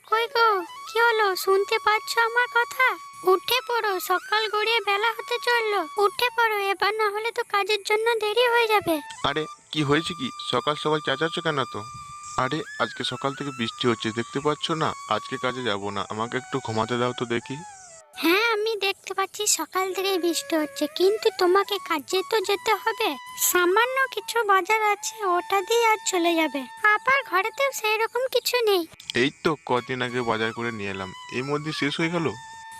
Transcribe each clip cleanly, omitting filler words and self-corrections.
কই গো, কি হলো? শুনতে পাচ্ছ আমার কথা? উঠে পড়ো, সকাল গড়িয়ে বেলা হতে চললো। উঠে পড়ো এবার, না হলে তো কাজের জন্য দেরি হয়ে যাবে। আরে কি হয়েছে কি? সকাল সকাল চেঁচাচ্ছ কেন তো? আরে আজকে সকাল থেকে বৃষ্টি হচ্ছে, দেখতে পাচ্ছ না? আজকে কাজে যাব না, আমাকে একটু ঘুমাতে দাও তো দেখি। হ্যাঁ, আমি দেখতে পাচ্ছি সকাল থেকে বৃষ্টি হচ্ছে, কিন্তু তোমাকে কাজে তো যেতে হবে। সামান্য কিছু বাজার আছে, ওটা দিয়ে আর চলে যাবে। আবার ঘরেতেও সেই রকম কিছু নেই। এই তো কদিন আগে বাজার করে নিয়ে এলাম, এর মধ্যে শেষ হয়ে গেল।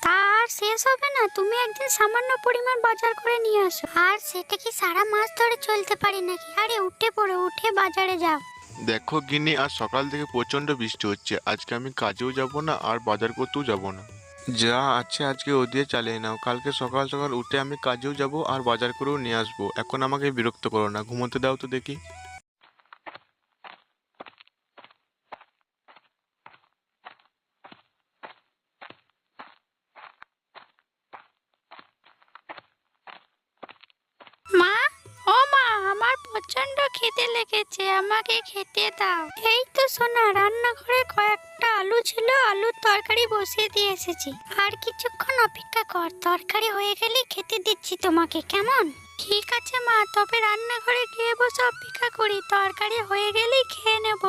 তা আর শেষ হবে না? তুমি একদিন সামান্য পরিমাণ বাজার করে নিয়ে আসো, আর সেটা কি সারা মাস ধরে চলতে পারে নাকি? আরে উঠে পড়ো, উঠে বাজারে যাও। দেখো গিন্নি, আজ সকাল থেকে প্রচন্ড বৃষ্টি হচ্ছে, আজকে আমি কাজেও যাব না আর বাজার করতেও যাব না। যা আছে আজকে ও দিয়ে চালিয়ে নাও, কালকে সকাল সকাল উঠে আমি কাজেও যাব আর বাজার করেও নিয়ে আসবো। এখন আমাকে বিরক্ত করো না, ঘুমোতে দাও তো দেখি। মা, ও মা, আমার প্রচন্ড খিদে লেগেছে, আমাকে খেতে দাও। এই তো সোনা, রান্নাঘরে কয়েকটা আলু ছিল, আলুর তরকারি বসিয়ে দিয়ে এসেছি। আর কিছুক্ষণ অপেক্ষা কর, তরকারি হয়ে গেলে খেতে দিচ্ছি তোমাকে, কেমন? ঠিক আছে মা, তবে রান্নাঘরে গিয়ে বসে অপেক্ষা করি, তরকারি হয়ে গেলেই খেয়ে নেব।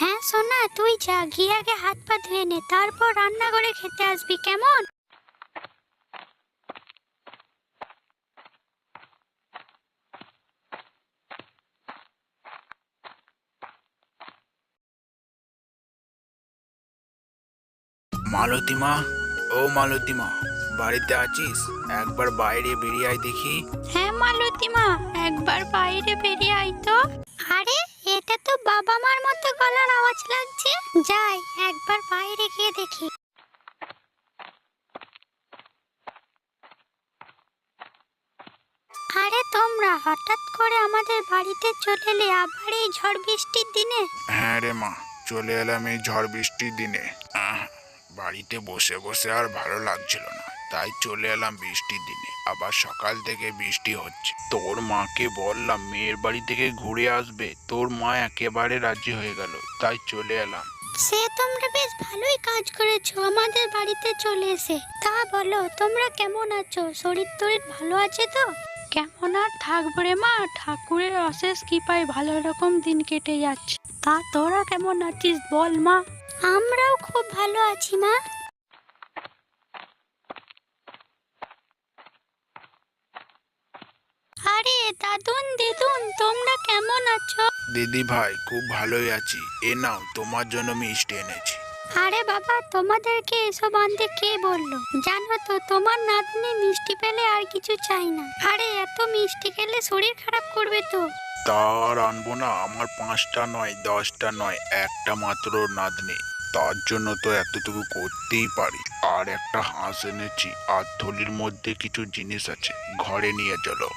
হ্যাঁ সোনা, তুই যা, গিয়ে আগে হাত পা ধুয়ে নে, তারপর রান্নাঘরে খেতে আসবি, কেমন? মালতীমা, ও মালতীমা, বাড়িতে আছিস? একবার বাইরে বেরিয়ে আয় দেখি। হ্যাঁ মালতীমা, একবার বাইরে বেরিয়ে আই তো। আরে, এটা তো বাবা মার মতো গলার আওয়াজ লাগছে। যাই একবার বাইরে গিয়ে দেখি। আরে তোমরা হঠাৎ করে আমাদের বাড়িতে চলে এলে, আবার এই ঝড় বৃষ্টির দিনে? হ্যাঁ রে মা, চলে এলাম এই ঝড় বৃষ্টির দিনে। আহ, বাড়িতে বসে বসে আর ভালো লাগছিল না, তাই চলে এলাম বৃষ্টির দিনে। আবার সকাল থেকে বৃষ্টি হচ্ছে। তোর মাকে বললাম মেয়ের বাড়ি থেকে ঘুরে আসবে, তোর মা একেবারে রাজি হয়ে গেল, তাই চলে এলাম। সে তোমরা বেশ ভালোই কাজ করেছো আমাদের বাড়িতে চলে এসে। তা বলো, তোমরা কেমন আছো? শরীর টরীর ভালো আছে তো? কেমন আর থাকবো রে মা, ঠাকুরের অশেষ কৃপায় ভালো রকম দিন কেটে যাচ্ছে। তা তোরা কেমন আছিস বল মা? আমরাও খুব ভালো আছি মা। আরে দাদুন দিদুন, তোমরা কেমন আছো? দিদি ভাই, খুব ভালোই আছি। এ নাও, তোমার জন্য মিষ্টি এনেছি। আরে বাবা, তোমাদেরকে এসব আনতে কে বললো? জানো তো, তোমার নাতনি মিষ্টি পেলে আর কিছু চাই না। আরে এত মিষ্টি খেলে শরীর খারাপ করবে তো। তার আনবো না, আমার 5টা নয় 10টা নয়, একটা মাত্র নাতনি, তার জন্য তো এতটুকু করতেই পারি। আর একটা হাঁস এনেছি, আর থলির মধ্যে কিছু জিনিস আছে, ঘরে নিয়ে চলো।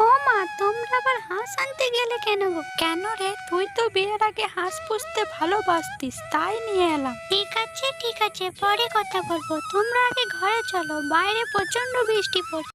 ও মা, তোমরা আবার হাঁস আনতে গেলে কেন গো? কেন রে, তুই তো বিয়ের আগে হাঁস পুষতে ভালোবাসতিস, তাই নিয়ে এলাম। ঠিক আছে ঠিক আছে, পরে কথা বলবো। তোমরা আগে ঘরে চলো, বাইরে প্রচন্ড বৃষ্টি পড়ছে।